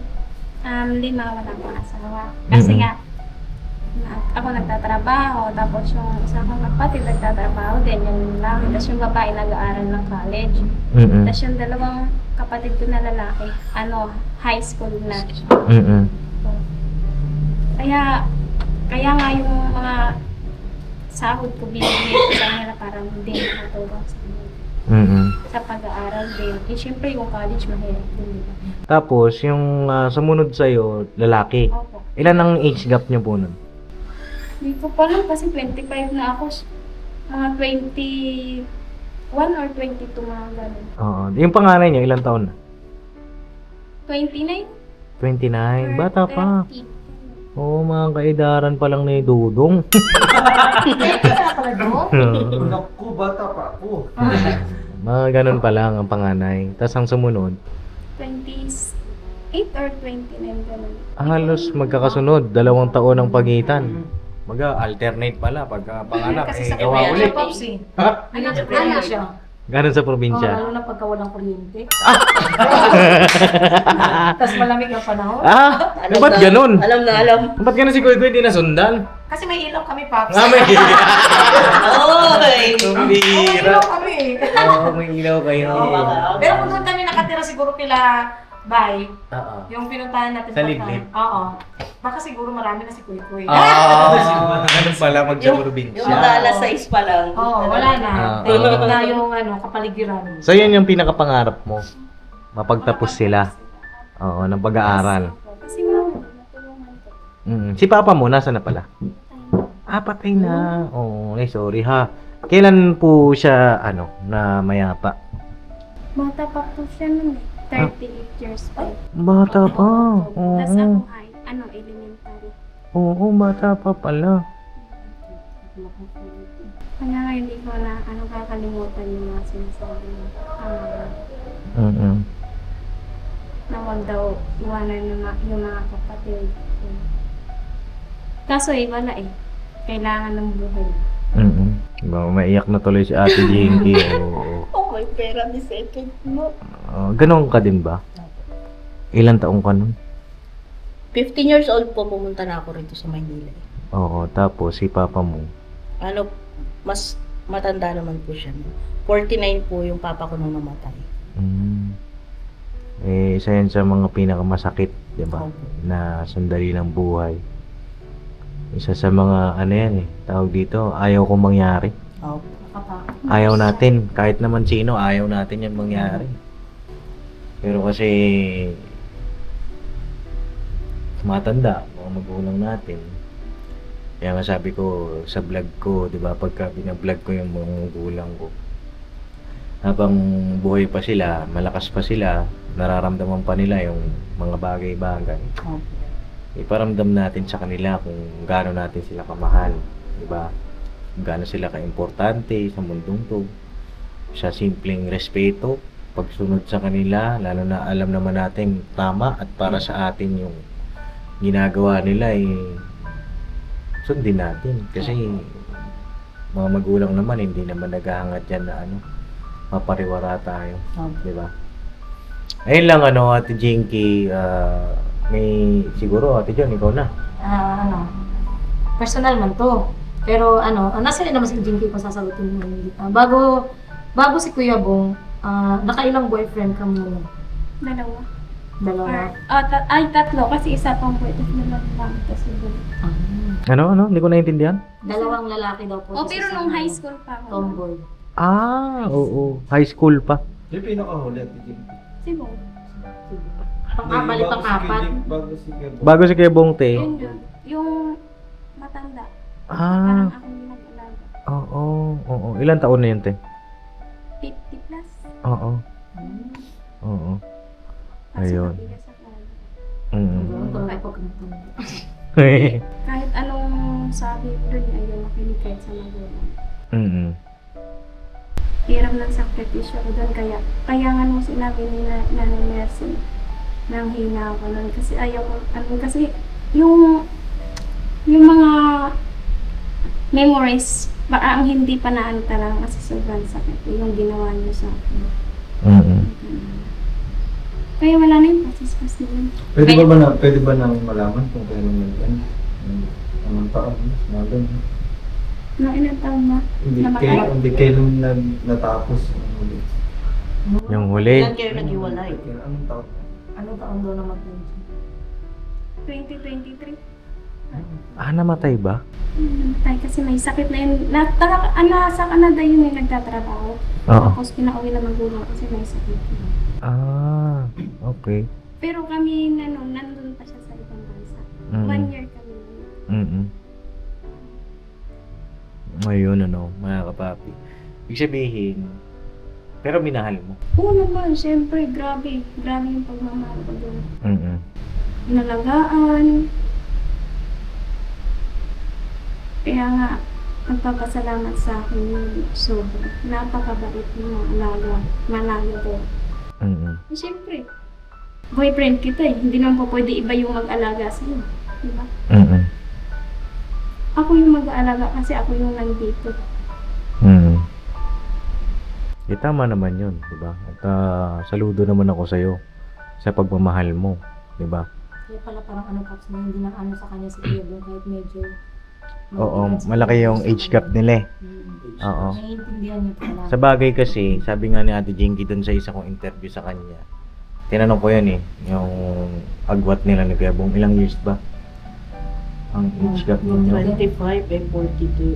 5 wala pang asawa. Kasi nga, ako nagtatrabaho, tapos yung isa kong kapatid nagtatrabaho din, yung lalaki, tapos yung babae nag-aaral ng college. Tapos yung dalawang kapatid ko na lalaki, high school na. Kaya nga yung mga sahod ko binigay ko sa kanila para hindi makatulong sa kanila. Sa pag-aaral din. Siyempre yung college mahirap din. Diba? Tapos, yung sumunod sa'yo, lalaki. Opo. Ilan ang age gap niyo po nun? Hindi ko pa lang kasi 25 na ako. Mga 21 or 22 mga ganun. Oo. Yung panganay niyo, ilang taon na? 29? 29. Bata pa. 30. Oo, mga kaidaran pa lang ni Dudong. Kaya pala doon. Naku, bata pa ako. Mga ganun pa lang ang panganay. Tapos ang sumunod, 28 or 29 ganun. halos magkakasunod. 2 taon ang pagitan. Mag-alternate pala pagka panganak. Kasi Eh, sa gawa probinsya, uli. Pops eh. Ha? Ay, nasa probinsya. Ganun sa Oh, probinsya. lalo na pagka walang kuryente. Tapos malamig ang panahon. Ah, Alam ba't na- ganun? Alam na alam. Ba't ganun si Kuy Kuy di nasundan? Kasi may ilaw kami, Pops. Nga may Oy! May Bira. ilaw kami. Oo, may ilaw kayo. Pero kung doon kami nakatira siguro kila Bay, Oo. yung pinuntahan natin. Sa pagka- liblib? Oo. Baka siguro marami na si Kuy Kuy. Ah, ganun pala mag sa Yung probinsya. mga alas 6 pa lang. Oo, wala na. Ah. Tahimik na yung kapaligiran. So yun yung pinakapangarap mo. Mapagtapos sila. Oo, ng pag-aaral. Kasi mga natulungan ko. Si Papa mo, nasa na pala? Ah, patay na. Oo, sorry ha. Kailan po siya, na mayapa? Bata pa po siya nun eh. 38 years pa. Bata pa. Oo. Tapos ako ay, elementary. Oo, bata pa pala. Kaya nga hindi ko na kakalimutan yung mga sinasabi mo. Na wag daw iwanan yung mga kapatid. Kaso wala eh. Kailangan ng buhay. Diba, maiyak na tuloy si Ate Jinky. Oo. Oh, may pera ni second mo. Ganon ka din ba? Ilan taong ka nun? 15 years old po pumunta na ako rito sa Maynila. Oo, tapos si Papa mo. Ano, mas matanda naman po siya. 49 po yung papa ko nung namatay. Isa yan sa mga pinakamasakit, di ba? Opo. Na sandali ng buhay. Isa sa mga, tawag dito, ayaw kong mangyari. Oh. Ayaw natin, kahit naman sino, ayaw natin yan mangyari. Pero kasi, matanda, mga magulang natin. Kaya nga sabi ko, sa vlog ko, di ba, pagka binablog ko yung mga magulang ko, habang buhay pa sila, malakas pa sila, nararamdaman pa nila yung mga bagay-bagay. Oh. Iparamdam natin sa kanila kung gaano natin sila kamahal, di ba? Kung gaano sila kaimportante sa mundong to. Sa simpleng respeto, pagsunod sa kanila, lalo na alam naman natin tama at para sa atin yung ginagawa nila sundin natin. Kasi mga magulang naman, hindi naman naghahangad yan na mapariwara tayo, di ba? Ayun lang Ate Jinky, may siguro Ate John, ikaw na. Personal man to. Pero nasa rin naman si Jinky kung sasagutin mo. Bago si Kuya Bong, nakailang boyfriend ka muna? Dalawa. Dalawa. Tatlo. Kasi isa pang pwede na lang. Tapos Ano? Hindi ko naintindihan. Dalawang lalaki daw po. pero nung high school pa ako. Tomboy. Oo. High school pa. Yung pinakahuli, Ate Jim. Siguro. Pang-apat. Bago si Kebo. Bago si Kebong Te. Yun. Yung matanda. Ah, Parang ako yung nag-alaga. oo. Ilan taon na yun, Te? 50 plus. Oo. Kasi Ayun. mabigas ako. Kahit anong sabi ko rin, ayaw makinig kahit sa magulang. Hirap ng sakripisyo ko doon, kaya nga nung sinabi ni Nanay Mercy, nang hina ako nun, kasi ayaw ko, kasi yung mga memories, ang hindi pa naantala kasi sobrang sakit, yung ginawa niyo sa akin. Kaya wala na yung pasispas na yun. Pwede ba nang malaman kung kailan yan? Anong taon? Mga ganun. Nung ilang taon na, Hindi kailan natapos ang huli. Yung huli. Ilan kayo nag-iwalay? Anong taon? Ano taon doon naman po? 2023. Namatay ba? Namatay kasi may sakit na yun. Sa Canada yun yung nagtatrabaho. Oo. Tapos pinauwi na magulang kasi may sakit. Okay. Pero kami nandun pa siya sa ibang bansa. 1 year kami. Ayun, mga kapapi. Ibig sabihin, pero minahal mo. Oo naman, syempre, grabe. Grabe yung pagmamahal ko doon. Inalagaan. Kaya nga, nagpapasalamat sa akin yung sobra. Napakabait mo, malayo ko. Siyempre, boyfriend kita eh. Hindi naman po pwede iba yung mag-alaga sa'yo. Diba? Ako yung mag-aalaga kasi ako yung nandito. Tama naman yun, di ba? At saludo naman ako sa'yo sa pagmamahal mo, di ba? Kaya pala parang ano, Pops, na hindi na ano sa kanya si Kuya Bong kahit medyo... Oo, malaki yung age gap nila eh. Oo. Naiintindihan niyo pala. Sa bagay kasi, sabi nga ni Ate Jinky doon sa isa kong interview sa kanya, tinanong ko yan eh, yung agwat nila ni Kuya Bong, ilang years ba? Ang age gap ninyo? 25 eh, 42.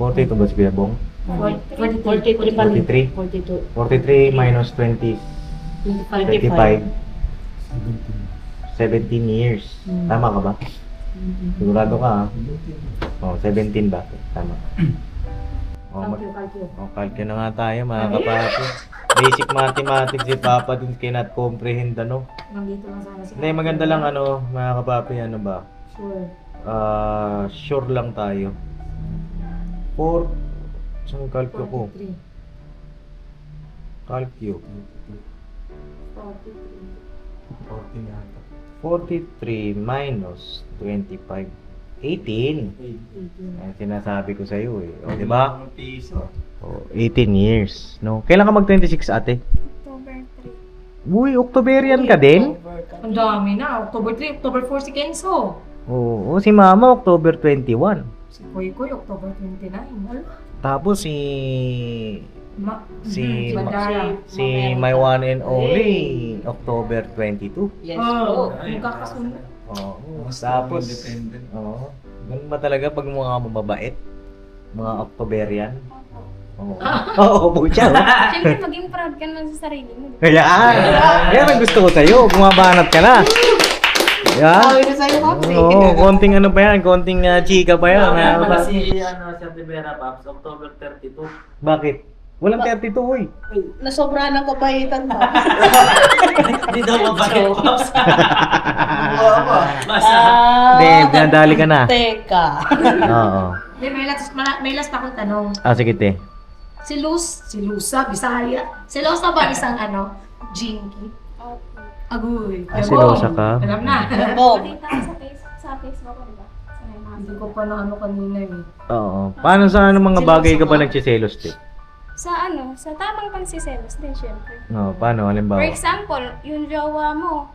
42 ba si Kuya Bong? 43 pa rin. 43? 42. 43 minus 20, 25. 17 years. Tama ka ba? Sigurado ka ha? Oh, 17 ba? Tama. Kalkyo na nga tayo mga kapapi. Basic mathematics si Papa din cannot comprehend ano. Nandito lang sana si Hindi, maganda lang ano mga kapapi, ano ba? Sure. Sure lang tayo. Saan kalkyo ko? 43. Kalkyo. 14 yata. 43 minus 25. 18. Ang sinasabi ko sa iyo eh. O, di ba? Ang piso. O, 18 years. No? Kailan ka mag-26 ate? October 3. Uy, Octoberian ka din? Ang dami na. October 3, October 4 si Kenzo. Oo, si Mama October 21. Si Koy Koy, October 29. Ala. Tapos si Si Bandara. my one and only October 22. Yes Oh, po. magkakasunod. Oo. Tapos Independent. oo. Ganun ba talaga pag mga mababait? Mga Octoberian? Oo. Oo, po siya. Siyempre, maging proud ka naman sa sarili mo. Kaya, yan ang gusto ko sa'yo. Bumabanat ka na. Yan. Oo, konting ano pa yan, konting chika pa yan. Kaya pala Bakit? si Ate Vera Pops, October 32. Walang 32, uy. Nasobra ng kabaitan mo. Hindi daw mabait, Pops. Basta. Hindi, pinadali ka na. Teka. Oo. May last pa akong tanong. Sige, te. Si Lusa, Bisaya. Si Lusa ba isang ano? Jinky? Agoy. Silosa ka? Alam na. Bob. Nakita ko sa Facebook ko, diba? Sa may mga Hindi ko pa na ano kanina eh. Oo. Paano sa ano mga bagay ka ba nagsiselos, te? sa tamang pagsiselos din, syempre. Oo, paano? For Halimbawa. example, yung jowa mo,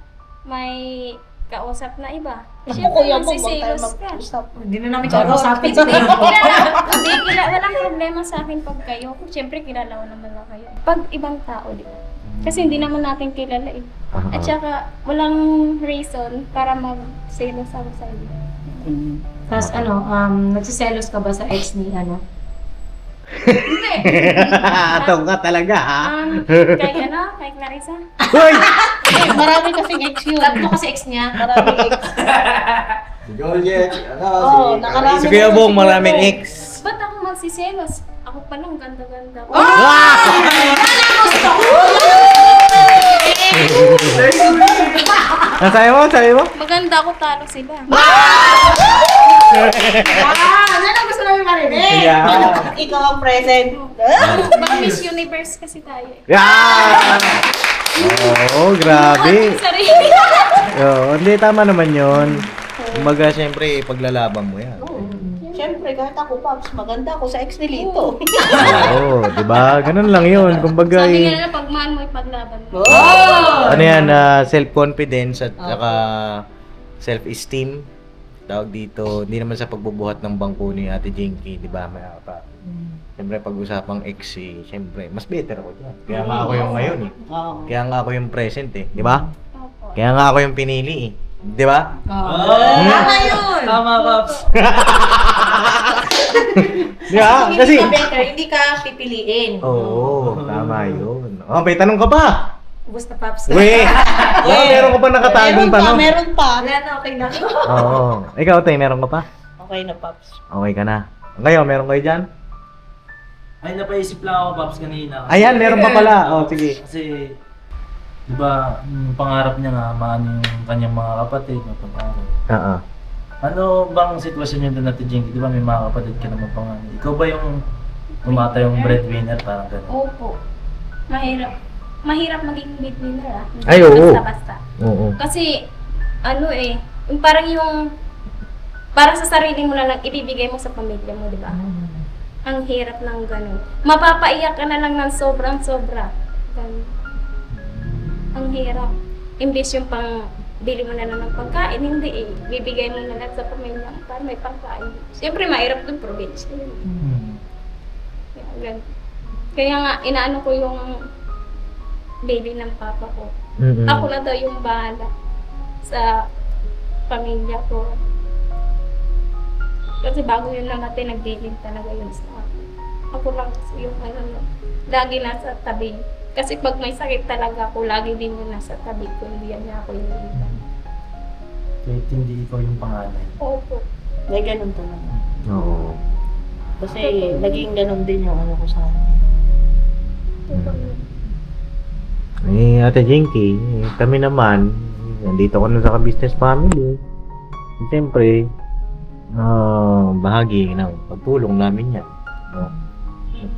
may kausap na iba. Naku, Syempre, kuya mo, magsiselos huwag ka. tayo mag-usap. Hindi na namin kakausapin. Walang problema sa akin pag kayo. Siyempre, kilala ko naman na kayo. Pag ibang tao, di ba? Kasi hindi naman natin kilala eh. At saka, walang reason para mag-selos ako sa iyo. Tapos ano, nagsiselos ka ba sa ex ni ano? Ataw ka talaga, ha? Kay Clarissa. Hoy! Marami kasing ex yun. Tatlo kasi ex niya. Marami ex. Si Georgette, Oo, si nakarami. Si Kuya Bong, maraming ex. Ba't ako magsiselos? Ako pa lang, ganda-ganda ko. Sabi mo? Maganda ako, talo sila. Ano lang gusto namin marinig? Yeah. Ikaw ang present. Baka Miss Universe kasi tayo eh. Yeah! Oo, grabe. Sarili. Oo, hindi, tama naman yun. Kumbaga, siyempre, paglalaban mo yan. Siyempre, kahit ako, Pops, maganda ako sa ex ni Lito. Oo, di ba? Ganun lang yun. Kumbaga, Sabi nga nila, pag mahal mo, ipaglaban mo. ano yan, self-confidence at saka self-esteem. Tawag dito, hindi naman sa pagbubuhat ng bangko ni Ate Jinky, di ba? May apa. Siyempre, pag-usapang ex, siyempre, mas better ako dyan. Kaya nga ako yung ngayon eh. Oo. Kaya nga ako yung present eh, di ba? Opo. Kaya nga ako yung pinili eh. Di ba? Tama yun! Tama, Pops. Di ba? Hindi Kasi... ka better, hindi ka pipiliin. Oo, tama yun. Oh, may tanong ka ba? Ubus na, Pops. Weh! Meron ka pa nakatagong tanong? Meron pa. Wala na, okay na. Oo. Ikaw, Tay, meron ka pa? Okay na, Pops. Okay ka na. Kayo, meron kayo dyan? Ay, napaisip lang ako, Pops, kanina. Ayan, meron pa pala. Oh, sige. Kasi, di ba, pangarap niya nga, maano yung kanyang mga kapatid, mapag-aral. Oo. Ano bang sitwasyon niyo doon, Ate Jinky? Di ba may mga kapatid ka naman panganay? Ikaw ba yung tumata yung breadwinner? Parang gano'n. Opo. Mahirap. Mahirap maging breadwinner ah. Hindi Ay, oo. basta-basta. Oo. Kasi, ano eh, yung parang sa sarili mo na lang ibibigay mo sa pamilya mo, di ba? Ang hirap ng ganun. Mapapaiyak ka na lang ng sobrang-sobra. Ganun. Ang hirap. Imbis yung pang bili mo na lang ng pagkain, hindi eh. Bibigay mo na lang sa pamilya mo para may pagkain. Siyempre, mahirap dun, probinsya yun. Kaya, ganun. Kaya nga, inaano ko yung baby ng papa ko. Mm-mm. Ako na daw yung bahala sa pamilya ko. Kasi bago yun namatay, nagdiling talaga yun sa akin. Ako lang kasi yung lagi nasa tabi. Kasi pag may sakit talaga ako, lagi din yun nasa tabi ko. Hindi niya ako yung iban. Kahit hindi ikaw yung panganay. Opo. May ganun talaga. Oo. Kasi naging ganun din yung ano ko sa kanya. Eh, Ate Jinky, kami naman, nandito ko na sa business family. Siyempre, bahagi ng pagtulong namin yan. No? At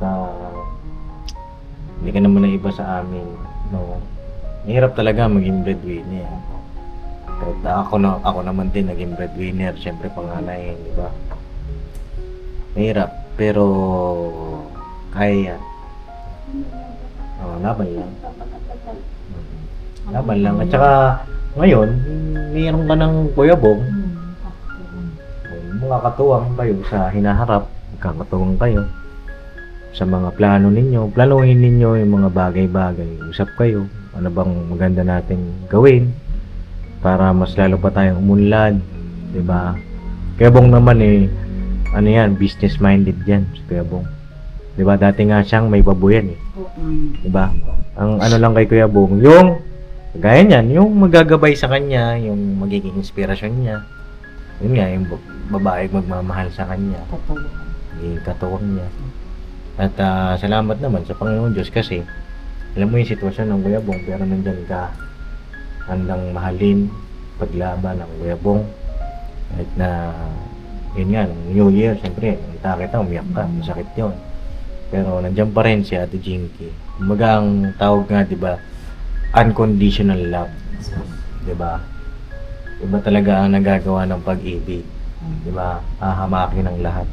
hindi ka naman na iba sa amin. No? Mahirap talaga maging breadwinner. Kahit ako naman din naging breadwinner, siyempre panganay, di ba? Mahirap, pero kaya yan. Laban lang. Laban lang. At saka, ngayon, mayroon ka ng Kuya Bong. Mga katuwang kayo sa hinaharap. Magkakatuwang kayo sa mga plano ninyo. Planuhin ninyo yung mga bagay-bagay. Usap kayo. Ano bang maganda natin gawin para mas lalo pa tayong umunlad. Diba? Kuya Bong naman ano yan, business-minded yan. Si Kuya Bong. Diba? Dati nga siyang may babuyan eh. Diba? Ang ano lang kay Kuya Bong, yung gaya niyan, yung magagabay sa kanya, yung magiging inspirasyon niya. Yun nga, yung babae magmamahal sa kanya. Magiging katuwang niya. At salamat naman sa Panginoon Diyos kasi alam mo yung sitwasyon ng Kuya Bong, pero nandyan ka handang mahalin paglaban ng Kuya Bong. At yun nga, New Year, siyempre, nakita kita, umiyak ka, masakit yun. Pero nandiyan pa rin si Ate Jinky. Kumbaga ang tawag nga, 'di ba? Unconditional love. 'Di ba? Iba talaga ang nagagawa ng pag-ibig. 'Di ba? Hahamakin ang lahat.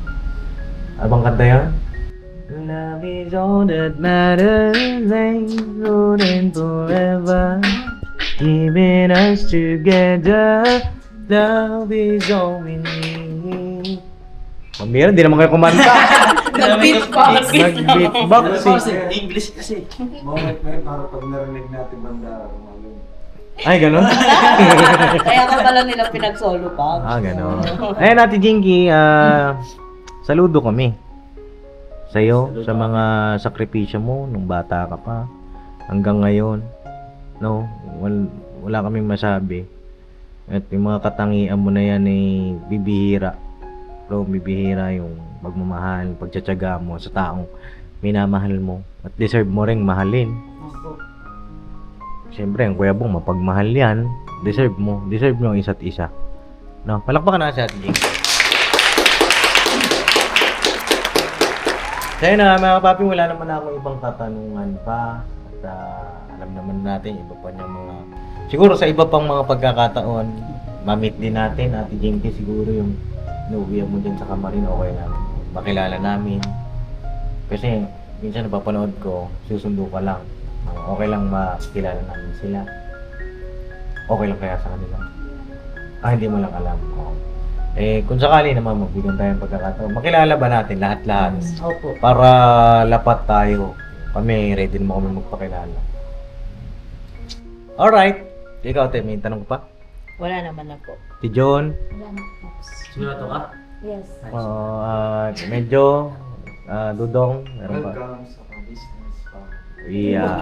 Ano bang kanta 'yan? Love is all that matters, ain't good and forever. Keeping us together, love is all we need. Mamira, hindi naman kayo kumanta. Nag-beatbox. Nag-beatbox eh. English kasi. Moment na yun, para pag narinig natin banda, rumalo. Ay, ganun? Kaya ka pala nila pinag-solo pa. Ganun. Ayun, Ate Jinky, saludo kami sa'yo, sa mga sakripisyo mo nung bata ka pa hanggang ngayon. No, wala kaming masabi. At yung mga katangian mo na yan bibihira. Bro, bibihira yung pagmamahal, pagtsatsaga mo sa taong minamahal mo. At deserve mo ring mahalin. Siyempre, ang Kuya Bong, mapagmahal yan. Deserve mo ang isa't isa. No, palakpakan na sa atin, Jinky. Kaya na, mga papi, wala naman ako ibang katanungan pa. At alam naman natin, iba pa niyang mga... Siguro sa iba pang mga pagkakataon, mamit din natin, Ate Jinky, siguro yung inuwihan mo dyan sa kamarin, okay lang. Makilala namin. Kasi, minsan napapanood ko, susundo ka lang. Okay lang makilala namin sila. Okay lang kaya sa kanila. Hindi mo lang alam. Kung sakali naman magbigyan tayo ng pagkakataon, makilala ba natin lahat-lahat? Opo. Para lapat tayo. Kami, ready naman kami magpakilala. Alright. Ikaw, Te, may tanong ka pa? Wala naman na po. Si John? Sigurado ka? Yes. Medyo, Dudong, meron pa? Welcome sa business family. Yeah.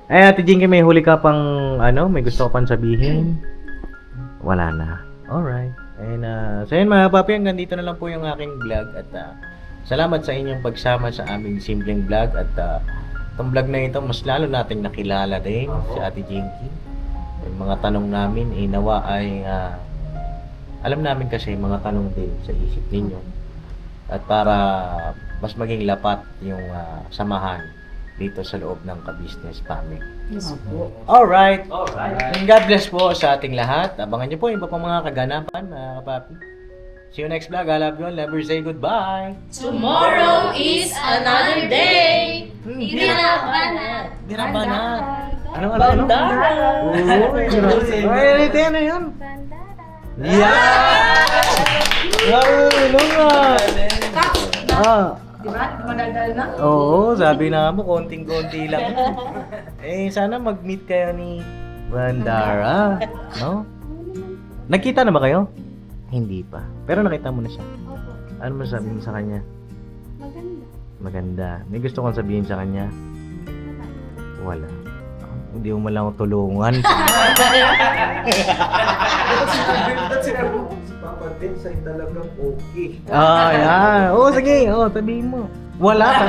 Ay, Ate Jinky, may huli ka pang, may gusto ka pang sabihin? Wala na. Alright. Ayun, so yun mga papi, hanggang dito na lang po yung aking vlog at salamat sa inyong pagsama sa aming simpleng vlog at itong vlog na ito, mas lalo nating nakilala din si Ate Jinky. Yung mga tanong namin, nawa ay alam namin kasi mga tanong din sa isip ninyo. At para mas maging lapat yung samahan dito sa loob ng Ka-Business Family. Yes po. Alright! Alright. And God bless po sa ating lahat. Abangan niyo po yung iba pang mga kaganapan, mga kapapi. See you next vlog. I love you all. Never say goodbye. Tomorrow is another day. Dirabanat. Dirabanat. Ano? Bandara. Ay, ano yun? Bandara. Yeah! Ano nga? Tapos, di ba? Madaldal na. Oo, sabi na mo, konting-konti lang. Sana mag-meet kayo ni Bandara. No? Nagkita na ba kayo? Hindi pa. Pero nakita mo na siya. Opo. Ano masasabi mo sa kanya? Maganda. Maganda. May gusto kong sabihin sa kanya? Wala. Wala. Hindi mo malang tulungan. Si Papa Vince ay talagang okay. Yan. Oo, sige. Sabihin mo. Wala pa.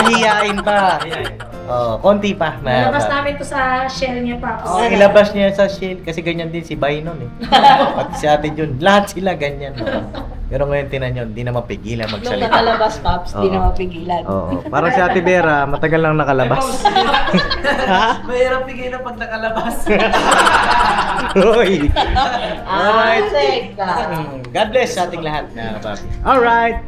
Mahihain pa. Konti pa. Nalabas namin to sa shell niya, Paps. Ilabas niya sa shield kasi ganyan din si Bay nun eh. Pati si Ate Jun. Lahat sila ganyan. Pero ngayon tinan nyo, hindi na mapigilan Nung magsalita. nakalabas, Paps, di Oo. na mapigilan. Oo. Parang si Ate Vera, matagal lang nakalabas. Ha? Mahirap pigilan pag nakalabas. Hoy! Alright. Teka. God bless sa ating lahat na papi. Alright!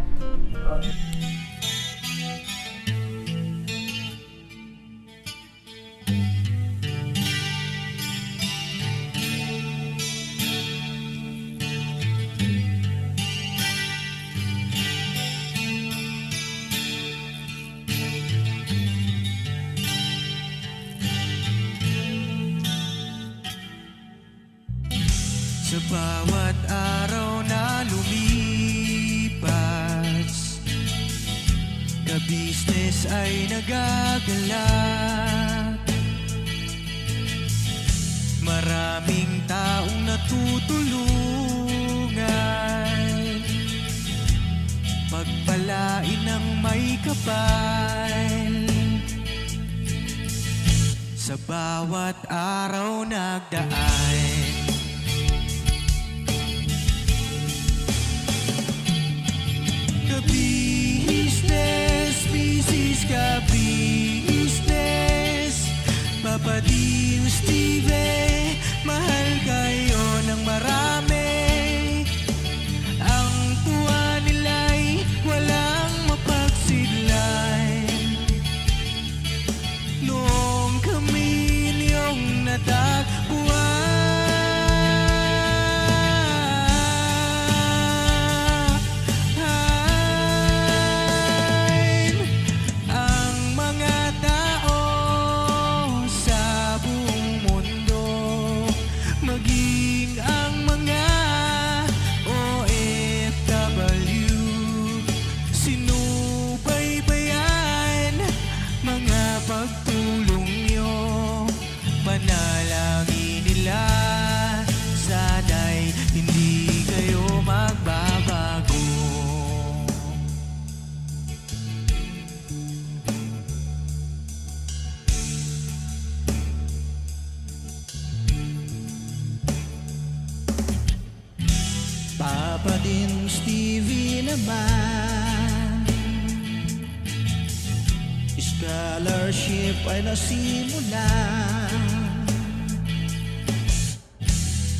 Sa bawat araw na lumipas, ka-business ay nagagalak. Maraming taong natutulungan, pagpalain ng may kapal. Sa bawat araw nagdaan, ka-business, business ka-business, Papa Dean, Steve, mahal kayo ng marami. Ang tuwa nila'y walang mapagsidlan. Noong kami niyong natagpuan, ang mga tao sa buong mundo, maging ang mga OFW, sinubaybayan mga pagtulong nyo, panalangin nila, sana'y hindi kayo magbabago. Papa din Stevie naman, scholarship ay nasimula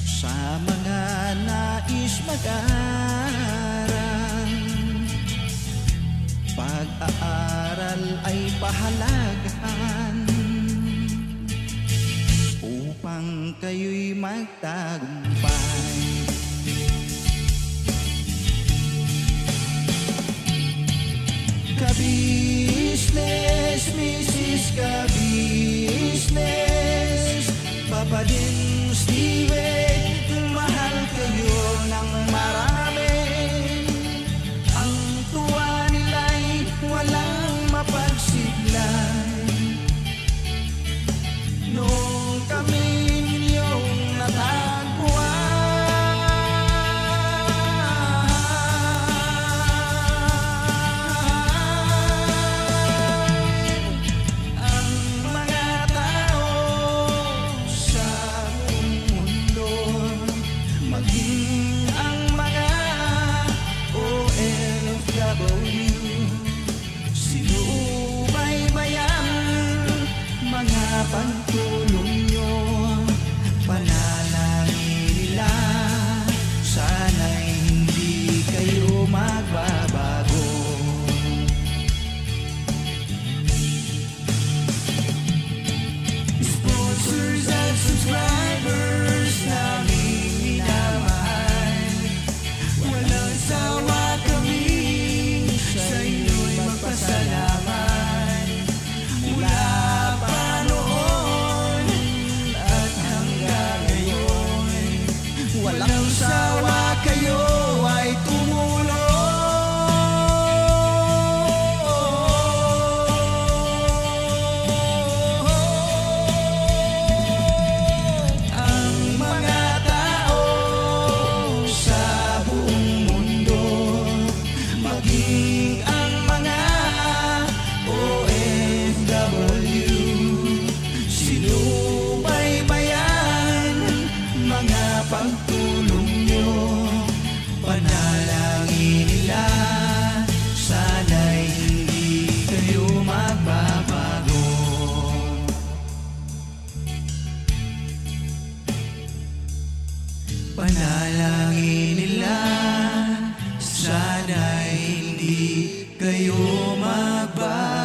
sa mga nais mag-aral. Pag-aaral ay pahalagahan upang kayo'y magtagumpay. Ka-business, Mrs. Ka-business, Papa din Steve, mahal kayo ng marami. Ang tuwa nila'y walang mapagsidlan. Noong kami ninyong natagpuan, ang mga tao sa pagtulong nyo, panalangin nila, sana'y hindi kayo magbabago. Sponsors at subscribers naming minamahal, walang sawa kami sa inyo'y magpasalamat. Mula pa noon at hanggang ngayon, walang sawa kayo ay tumulong. Ang mga tao sa buong mundo, maging ang mga OFW, sinubaybayan mga pagtulong nyo, panalangin nila, sana'y hindi kayo magbabago. Panalangin nila, sana'y hindi kayo magbabago.